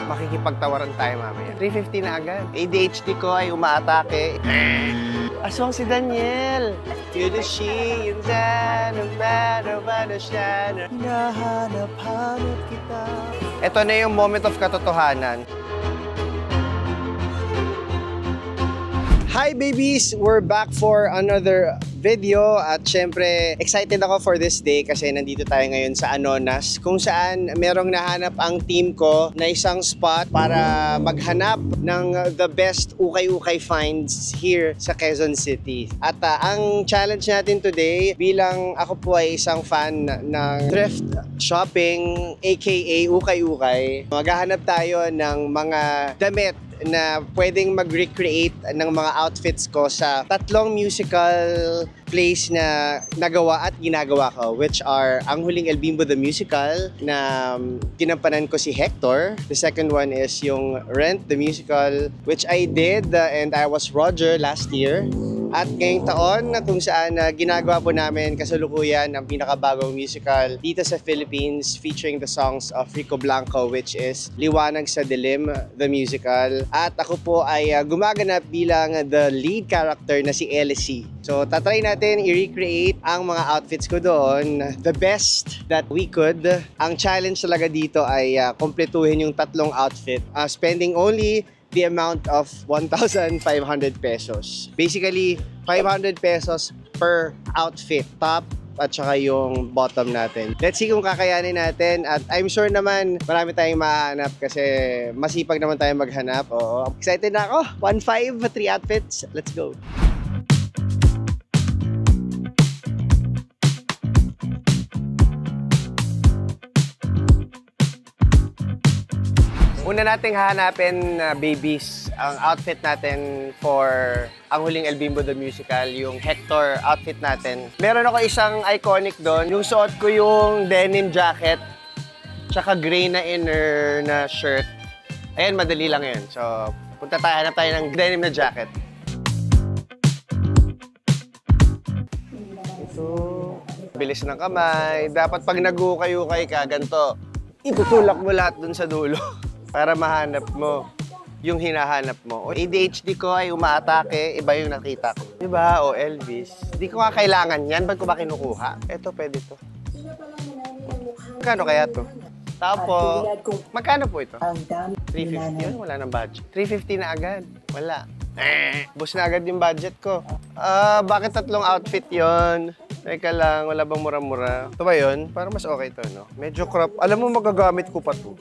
Makikipagtawaran tayo mamaya. 3:50 na agad. ADHD ko ay umaatake. Aswang si Daniel. You're the she, and then, no matter what I shine. Hinahanap-hanap kita. Ito na yung moment of katotohanan. Hi babies! We're back for another video at syempre excited ako for this day kasi nandito tayo ngayon sa Anonas kung saan merong nahanap ang team ko na isang spot para maghanap ng the best ukay-ukay finds here sa Quezon City. At ang challenge natin today bilang ako po ay isang fan ng thrift shopping aka ukay-ukay, maghahanap tayo ng mga damit na pwedeng mag-recreate ng mga outfits ko sa tatlong musical plays na nagawa at ginagawa ko, which are Ang Huling El Bimbo the Musical na ginampanan ko si Hector. The second one is yung Rent the Musical, which I did and I was Roger last year. At ngayong taon kung saan ginagawa po namin kasalukuyan ang pinakabagong musical dito sa Philippines featuring the songs of Rico Blanco, which is Liwanag sa Dilim, the musical. At ako po ay gumaganap bilang the lead character na si Elsie. So tatry natin i-recreate ang mga outfits ko doon, the best that we could. Ang challenge talaga dito ay kumpletuhin yung tatlong outfit, spending only the amount of 1,500 pesos. Basically, 500 pesos per outfit, top at saka yung bottom natin. Let's see kung kakayanin natin at I'm sure naman marami tayong mahanap kasi masipag naman tayong maghanap. Oo. Excited na ako. 1,500, 3 outfits. Let's go. Una nating hahanapin, babies, ang outfit natin for Ang Huling El Bimbo the Musical, yung Hector outfit natin. Meron ako isang iconic doon. Yung suot ko yung denim jacket, tsaka gray na inner na shirt. Ayan, madali lang yun. So, punta tayo, hanap tayo ng denim na jacket. Ito, bilis ng kamay. Dapat pag nag-ukay-ukay ka, ganito. Itutulak mo lahat dun sa dulo. Para mahanap mo yung hinahanap mo. ADHD ko ay umaatake, iba yung nakita ko. Diba? O Elvis. Di ko nga kailangan yan. Ba't ko ba kinukuha? Eto, pwede to. Magkano kaya to? Tapos, magkano po ito? 350 yun? Wala nang budget. 350 na agad. Wala. Bus na agad yung budget ko. Bakit tatlong outfit yon? Teka lang, wala bang mura-mura? Ito ba yun? Parang mas okay to, no? Medyo crop. Alam mo, magagamit ko pa to.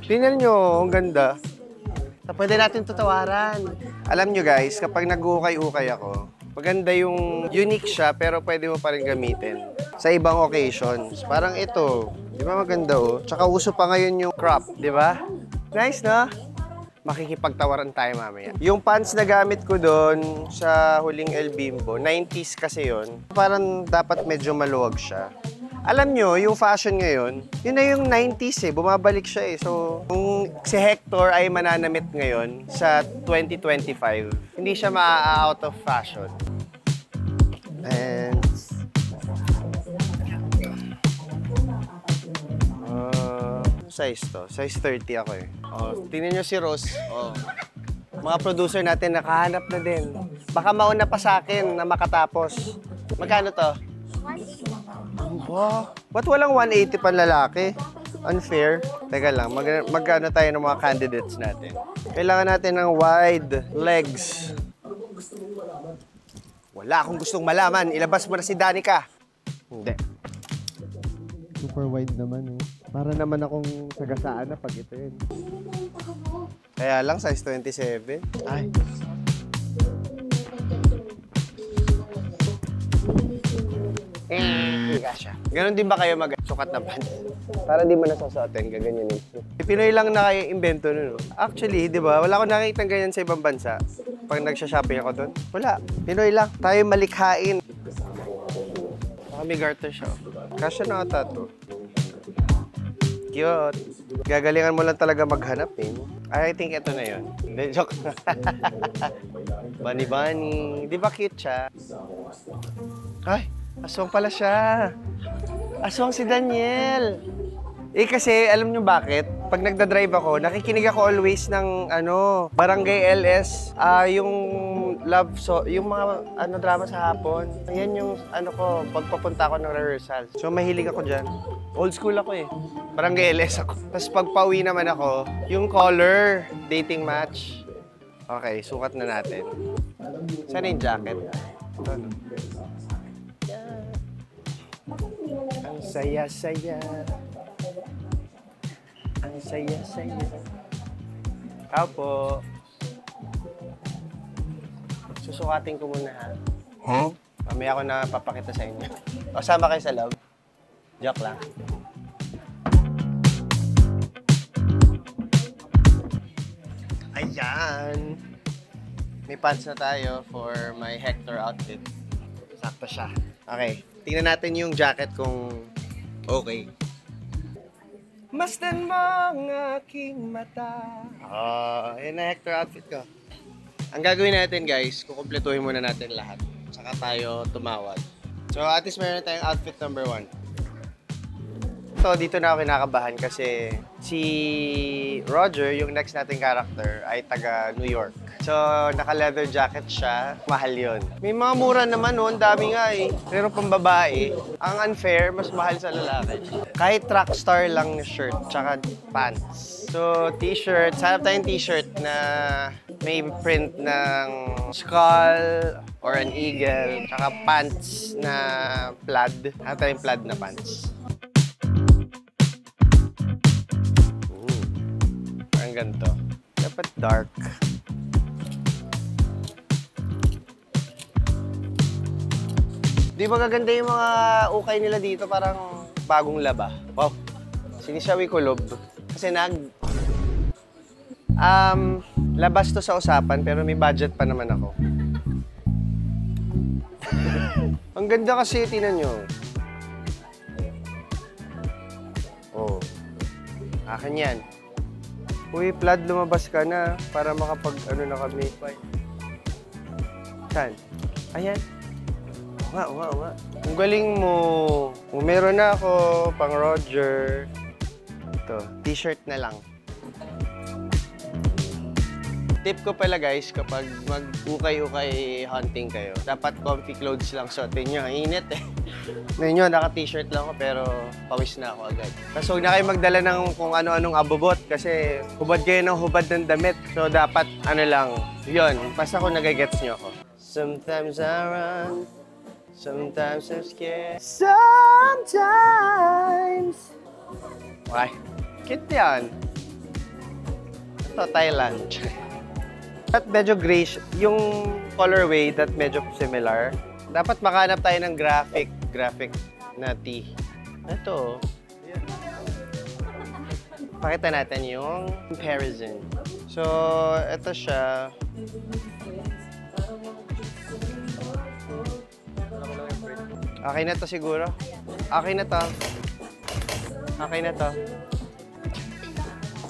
Tingnan nyo, ang ganda. So, pwede natin tutawaran. Alam nyo guys, kapag nag-ukay-ukay ako, maganda yung unique siya, pero pwede mo pa rin gamitin sa ibang occasions. Parang ito, di ba maganda oh? Tsaka uso pa ngayon yung crop, di ba? Nice, no? Makikipagtawaran tayo mamaya. Yung pants na gamit ko doon sa Huling El Bimbo, 90s kasi yon. Parang dapat medyo maluwag siya. Alam nyo, yung fashion ngayon, yun na yung 90s eh, bumabalik siya eh. So, kung si Hector ay mananamit ngayon sa 2025, hindi siya ma-out of fashion. And size to? Size 30 ako eh. Oh, tingnan nyo si Rose. Oh. Mga producer natin nakahanap na din. Baka mauna pa sa akin na makatapos. Magkano to? 180. Wow. Ba't walang 180 pan lalaki? Unfair. Teka lang, mag-ano tayo ng mga candidates natin. Kailangan natin ng wide legs. Wala akong gustong malaman. Ilabas mo na si Danica. Hindi. Super wide naman eh. Para naman akong sagasaan na pag ito yun. Kaya lang, size 27. Ay. Siya. Ganon din ba kayo mag-sukat na pants? Para di mo nasasuotin, gaganyan yun. Pinoy lang na kayo invento nun. Actually, di ba, wala akong nakikita ganyan sa ibang bansa. Pag nagsha-shopping ako doon, wala. Pinoy lang. Tayo malikhain. Baka may garter siya. Kasya na ata to. Cute. Gagalingan mo lang talaga maghanap eh. I think ito na yun. Hindi, joke. Bunny. Di ba cute siya? Ay! Aswang pala siya. Aswang si Daniel. Eh kasi, alam nyo bakit? pag nagda-drive ako, nakikinig ako always ng Barangay LS, yung yung mga drama sa hapon. Yan yung pagpapunta ako ng rehearsal. So mahilig ako dyan. Old school ako eh. Barangay LS ako. Tapos pag pauwi naman ako, yung Color dating match. Okay, sukat na natin. Saan yung jacket? Ang saya-saya. Ang saya-saya. Ikaw po. Susukatin ko muna ha. Huh? Mamaya ako na papakita sa inyo. O, sama kayo sa loob. Joke lang. Ayan. May pants na tayo for my Hector outfit. Sakto siya. Okay. Tingnan natin yung jacket kung okay. Masdan mo ang aking mata. Yan na Hector outfit ko. Ang gagawin natin guys, kukumpletuhin muna natin lahat. Saka tayo tumawad. So at least meron tayong outfit number 1. So dito na ako kinakabahan kasi si Roger, yung next nating character, ay taga New York. So naka-leather jacket siya, mahal yun. May mga mura naman ang dami nga eh. Pero pang babae, ang unfair, mas mahal sa lalaki. Kahit track star lang na shirt, tsaka pants. So t-shirt, hanap tayong t-shirt na may print ng skull or an eagle, tsaka pants na plaid. Hanap tayong plaid na pants. Parang ganito. Dapat dark. Di ba gaganda yung mga ukay nila dito, parang bagong laba. Wow. Sinisyawi ko lob. Kasi labas to sa usapan pero may budget pa naman ako. Ang ganda kasi, tinan nyo. Oh. Akin yan. Uy, Plaid, lumabas ka na para na kami. Saan? Ayan. Oo nga. Ang galing mo. Kung meron na ako, pang Roger. Ito, t-shirt na lang. Tip ko pala guys, kapag mag-ukay-ukay hunting kayo, dapat comfy clothes lang suotin nyo. Init eh. Ngayon nyo, naka-t-shirt lang ako pero pawis na ako agad. Tapos huwag na kayo magdala ng kung ano-anong abubot kasi hubad kayo ng hubad ng damit. So dapat lang, yun. Basta kung nagagets nyo ako. Sometimes I run, sometimes I'm scared, sometimes. Why? Cute yan. Ito, Thailand. At medyo grayish, yung colorway that medyo similar. Dapat makahanap tayo ng graphic na tee. Ito. Pakita natin yung comparison. So, ito siya. Okay na to siguro. Okay na to. Okay na to.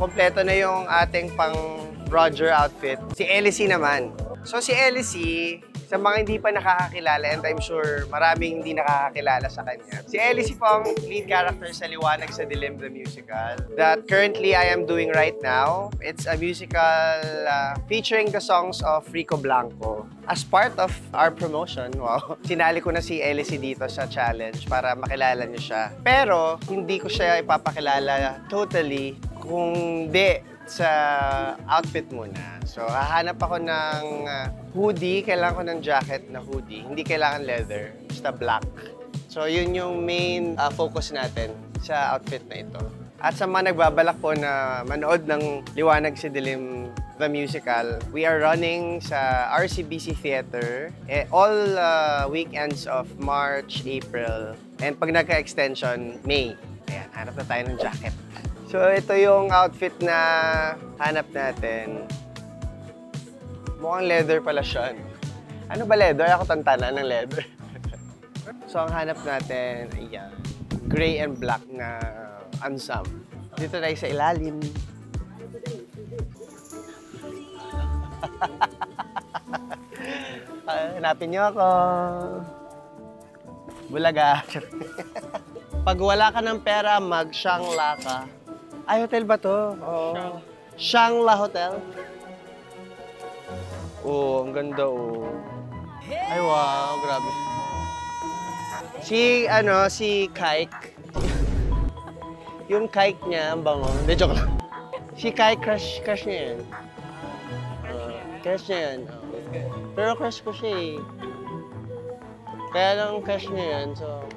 Kompleto na yung ating pang Roger outfit. Si Elsie naman. So si Elsie, sa mga hindi pa nakakakilala, and I'm sure maraming hindi nakakakilala sa kanya. Si Elsie po ang lead character sa Liwanag sa Dilim, the musical, that currently I am doing right now. It's a musical featuring the songs of Rico Blanco. As part of our promotion, wow, sinali ko na si Elsie dito sa challenge para makilala niyo siya. Pero hindi ko siya ipapakilala totally kung di sa outfit muna. So, hahanap ako ng hoodie. Kailangan ko ng jacket na hoodie. Hindi kailangan leather. Basta black. So, yun yung main focus natin sa outfit na ito. At sa mga nagbabalak po na manood ng Liwanag sa Dilim, the musical, we are running sa RCBC Theater all weekends of March, April, and pag nagka-extension, May. Ayan, hanap na tayo ng jacket. So, ito yung outfit na hanap natin. Mukhang leather pala siya. Ano ba leather? Ako tantana ng leather. So, ang hanap natin, ayan, gray and black na ansam. Dito tayo sa ilalim. Hanapin niyo ako. Bulaga. Pag wala ka ng pera, mag-Shangla ka. Ay, hotel ba to? Oo. Shangla Hotel. Oh, ang ganda oh. Ay, wow, grabe. Si Kike. Yung Kike niya, ang bango. Hindi, joke lang. Si Kike, crush niya yan. Crush niya yan. Pero crush ko siya eh. Kaya lang crush niya yan, so...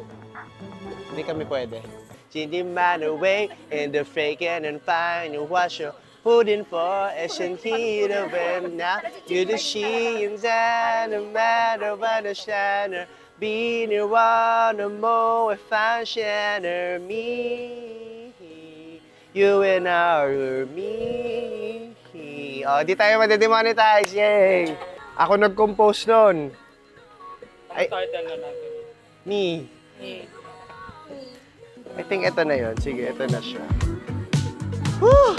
Hindi kami pwede. Changing man away in the faking and fine you wash your hooding for Asian heat of him now. You the she and the matter of the shiner. Be near one or more if I shiner me. You and our me. Oh, di tayo madidemonetize, yay! Ako nag-compose nun. Ang title na natin. Me. I think ito na yun. Sige, ito na siya. Woo!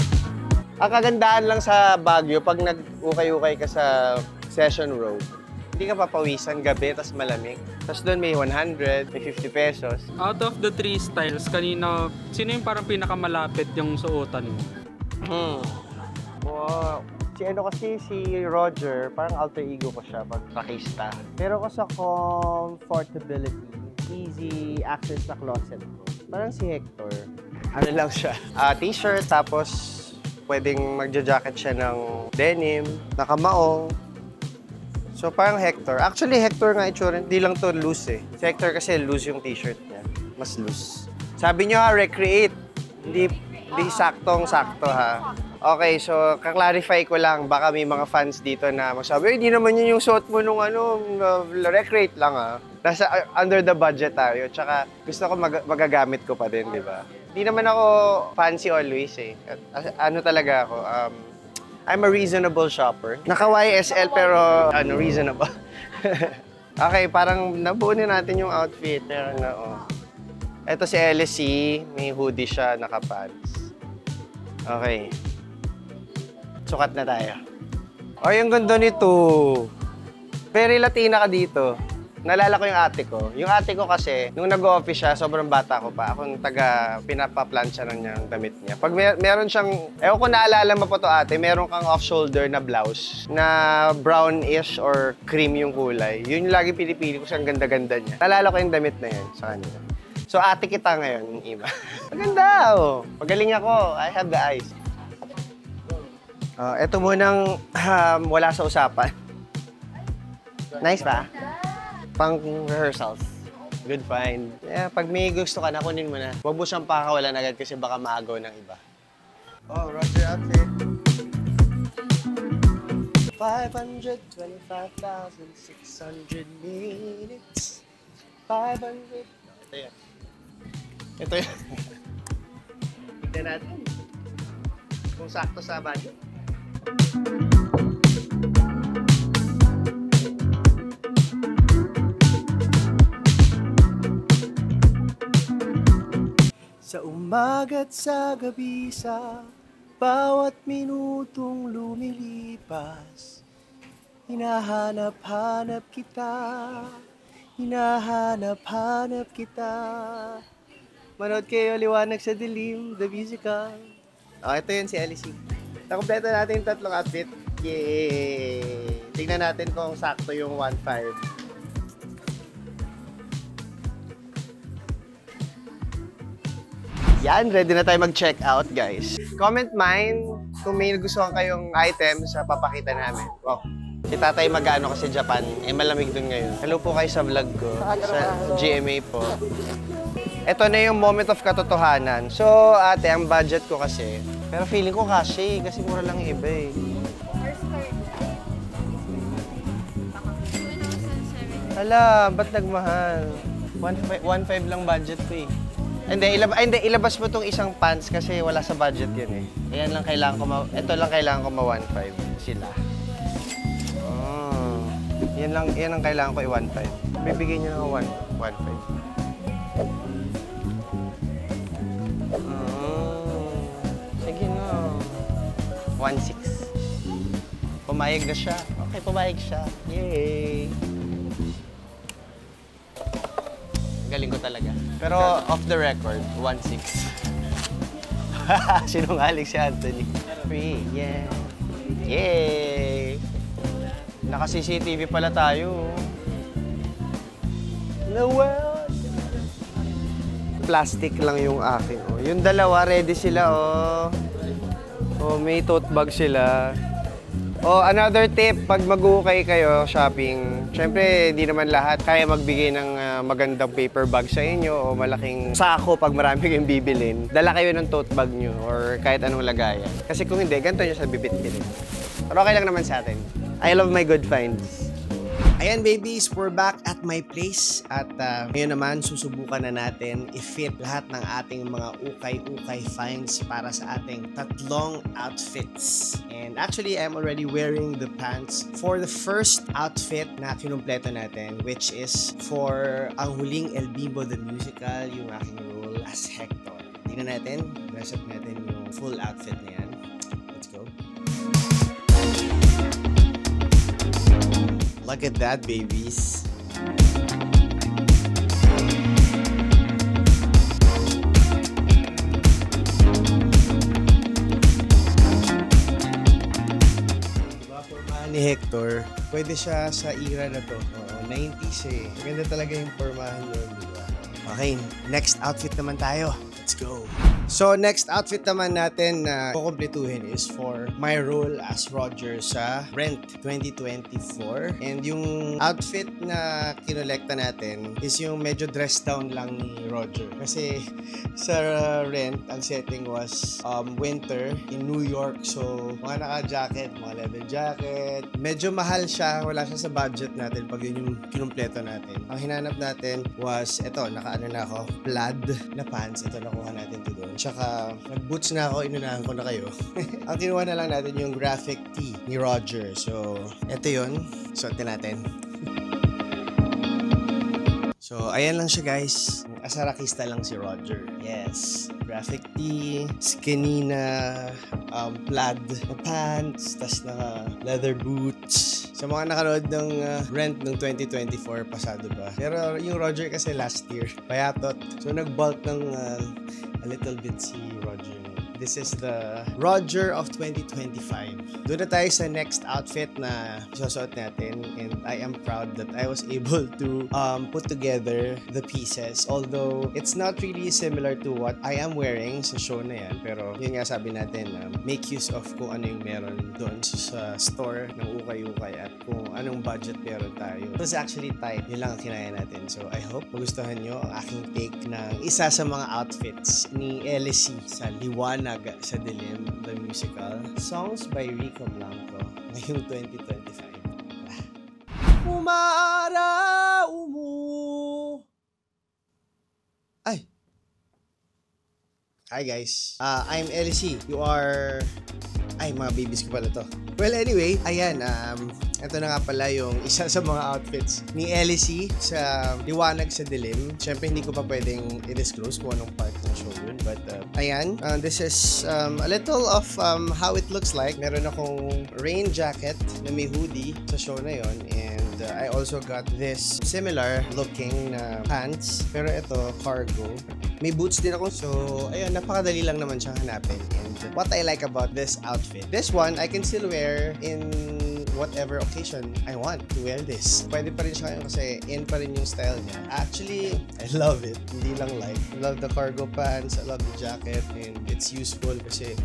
Ang kagandahan lang sa Baguio, pag nag-ukay-ukay ka sa session row, hindi ka papawisan gabi, tas malamig. Tas doon may 100, may 50 pesos. Out of the 3 styles, kanina, sino yung parang pinakamalapit yung suotan mo? Wow. Si Roger, parang alter ego ko siya pag pakista. Pero ko sa comfortability, easy access sa closet ko. Parang si Hector. Ano lang siya? T-shirt, tapos pwedeng magja-jacket siya ng denim, nakamaong. So parang Hector. Actually, Hector nga itsura, hindi lang to loose eh. Si Hector kasi loose yung t-shirt niya. Mas loose. Sabi niyo ha, recreate. Hindi saktong-sakto ha. Okay, so kaklarify ko lang. Baka may mga fans dito na magsabi, hindi naman yun yung suot mo nung recreate lang ha. Nasa under the budget tayo. Tsaka gusto ko magagamit ko pa din, di ba? Hindi naman ako fancy always eh. Ano talaga ako, I'm a reasonable shopper. Naka-YSL pero reasonable. Okay, parang nabuo na natin yung outfit. Meron na, oh. Ito si LSC, may hoodie siya, naka-pants. Okay. Sukat na tayo. Ay, ang ganda nito. Very Latina ka dito. Naalala ko yung ate ko. Yung ate ko kasi, nung nag-office siya, sobrang bata ko pa. Ako yung pinapaplansya ng niyang damit niya. Pag meron siyang, ewan ko naalala mo pa to ate, meron kang off-shoulder na blouse na brownish or cream yung kulay. Yun yung lagi pinipili ko siyang ganda-ganda niya. Naalala ko yung damit na yun sa kanya. So ate kita ngayon, Ima. Maganda oh. Magaling ako. I have the eyes. Ito munang wala sa usapan. Nice ba? Pang rehearsals. Good find. Yeah, pag may gusto ka na, kunin mo na. Huwag mo siyang pakawalan agad kasi baka maagaw ng iba. Oh, Roger outfit. 525,600 minutes. 500. Ito yan. Ito yan. Tignan natin. Kung sakto sa budget. Sa umaga't sa gabi, sa bawat minutong lumilipas, hinahanap-hanap kita, hinahanap-hanap kita. Manood kayo, Liwanag sa Dilim, the musical. Ito yun si LC. Nakompleto natin yung tatlong outfit. Yay! Tingnan natin kung sakto yung 1.5. Yan, ready na tayo mag-check out, guys. Comment mine kung may nagustuhan kayong items sa papakita namin. Wow. Si tatay mag-ano kasi Japan, malamig dun ngayon. Hello po kayo sa vlog ko, sa GMA po. Ito na yung moment of katotohanan. So, ate, ang budget ko kasi, pero feeling ko kasi mura lang yung iba eh. Hala, ba't nagmahal? 1.5 lang budget ko eh. Hindi, ilabas mo tong isang pants kasi wala sa budget yun eh. Ayan lang kailangan ko ito lang kailangan ko 1.5 sila. Oh. Yan ang kailangan ko i-1.5. Bibigyan niyo ng 1.5. Sige na. 1.6. Pumayag na siya. Okay, pumayag siya. Yay! Galing ko talaga. Pero off the record, 1.6. Sinungaling si Anthony. Free, yeah. Yay! Naka-CCTV pala tayo. The world. Plastic lang yung akin. Oh. Yung dalawa, ready sila. Oh. Oh, may tote bag sila. Oh, another tip, pag mag-ukay kayo shopping, syempre, hindi naman lahat kaya magbigay ng magandang paper bag sa inyo o malaking sako pag marami kayong bibilin. Dala kayo ng tote bag nyo or kahit anong lagayan. Kasi kung hindi, ganito nyo sa bibit-bilin. Pero okay lang naman sa atin. I love my good finds. Ayan babies, we're back at my place at ngayon naman susubukan na natin i-fit lahat ng ating mga ukay-ukay finds para sa ating tatlong outfits. And actually, I'm already wearing the pants for the first outfit na kinumpleto natin, which is for ang huling El Bimbo the Musical, yung aking role as Hector. Tingnan natin, dress up natin yung full outfit na yan. Let's go. Look at that, babies. Diba, pormahan ni Hector, pwede siya sa era na to. Oo, 90s eh. Maganda talaga yung pormahan yun, diba? Okay, next outfit naman tayo. Let's go. So, next outfit naman natin na kukumpletuhin is for my role as Roger sa Rent 2024. And yung outfit na kinolekta natin is yung medyo dress down lang ni Roger. Kasi sa Rent, ang setting was winter in New York. So, mga naka-jacket, mga leather jacket. Medyo mahal siya. Wala siya sa budget natin pag yun yung kinumpleto natin. Ang hinanap natin was, eto, naka-ano na ako, plaid na pants. Ito, nakuha natin to doon. Tsaka, nag-boots na ako, inunahan ko na kayo. Ang kinuha na lang natin yung graphic tee ni Roger. So, eto yun. Suotin natin. So, ayan lang siya guys. Asarakista lang si Roger. Yes. Graphic tee, skinny na plaid na pants, tas na leather boots. Sa mga nakanood ng Rent ng 2024, pasado ba? Pero yung Roger kasi last year, payatot. So, nag-bulk ng a little bit si Roger. This is the Roger of 2025. Doon na tayo sa next outfit na susuot natin, and I am proud that I was able to put together the pieces. Although it's not really similar to what I am wearing sa show na yan, pero yun nga sabi natin, make use of kung ano yung meron doon sa store ng ukay-ukay at kung anong budget meron tayo. It was actually tight. Yun lang ang kinaya natin. So I hope magustuhan nyo ang aking take ng isa sa mga outfits ni LC sa Liwanag sa Dilim, the musical. Songs by Rico Blanco ngayong 2025. Umaaraw mo. Ay. Hi guys. I'm LC. You are... Ay, mga babies ko pala to. Well, anyway, ayan. Ito na nga pala yung isa sa mga outfits ni LC sa Liwanag sa Dilim. Siyempre, hindi ko pa pwedeng i-disclose kung anong part ng show yun. But, ayan. This is a little of how it looks like. Meron akong rain jacket na may hoodie sa show na yon. And I also got this similar looking na pants. Pero ito, cargo. May boots din ako. So, ayun, napakadali lang naman siyang hanapin. And what I like about this outfit, this one, I can still wear in whatever occasion I want to wear this. Pwede pa rin siya ngayon kasi in pa rin yung style niya. Actually, I love it. Hindi lang like. I love the cargo pants. I love the jacket. And it's useful kasi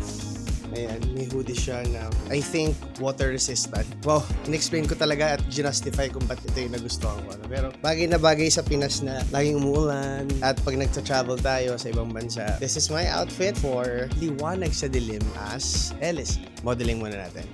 ayan, may hoodie siya na I think water resistant. Wow, in-explain ko talaga at ginustify kung ba't ito yung nagustuhan ko. Pero bagay na bagay sa Pinas na laging umuulan at pag nagta-travel tayo sa ibang bansa. This is my outfit for Liwanag sa Dilim as LC. Modeling muna natin.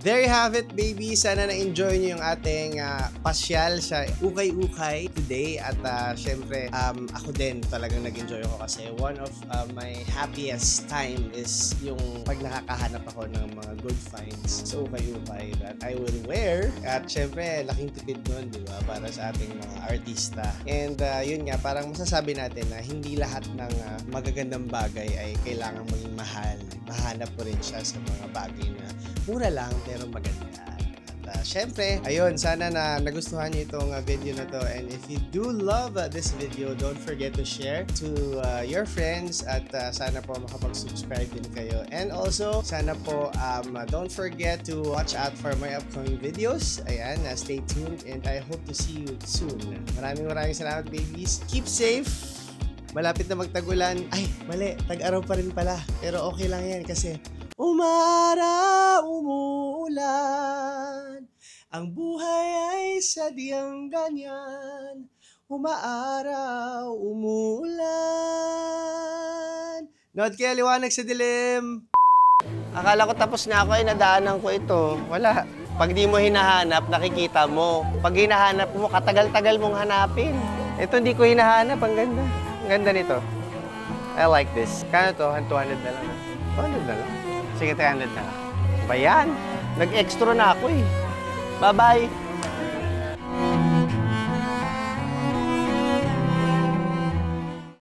There you have it, baby. Sana na-enjoy nyo yung ating pasyal sa ukay-ukay today. At syempre, ako din talagang nag-enjoy ako kasi one of my happiest time is yung pag nakakahanap ako ng mga good finds sa ukay-ukay that I will wear. At syempre, laking tipid nun, di ba? Para sa ating mga artista. And yun nga, parang masasabi natin na hindi lahat ng magagandang bagay ay kailangang maging mahal. Mahanap po rin siya sa mga bagay na mura lang pero maganda. At syempre, ayun, sana na nagustuhan niyo itong video na to. And if you do love this video, don't forget to share to your friends at sana po makapag-subscribe din kayo. And also, sana po don't forget to watch out for my upcoming videos. Ayan, stay tuned and I hope to see you soon. Maraming salamat, babies. Keep safe. Malapit na magtagulan. Ay, mali. Tag-araw pa rin pala. Pero okay lang yan kasi umaraw, umuulan. Ang buhay ay sadyang ganyan. Umaaraw, umuulan. Nood kaya liwanag sa dilim. Akala ko tapos na ako, nadaanan ko ito. Wala. Pag di mo hinahanap, nakikita mo. Pag hinahanap mo, katagal-tagal mong hanapin. Ito hindi ko hinahanap. Ang ganda. Ang ganda nito. I like this. Kano to? 200 na lang. 200 na lang. Sige, 300 na lang. Ba yan? Nag-extra na ako eh. Bye-bye!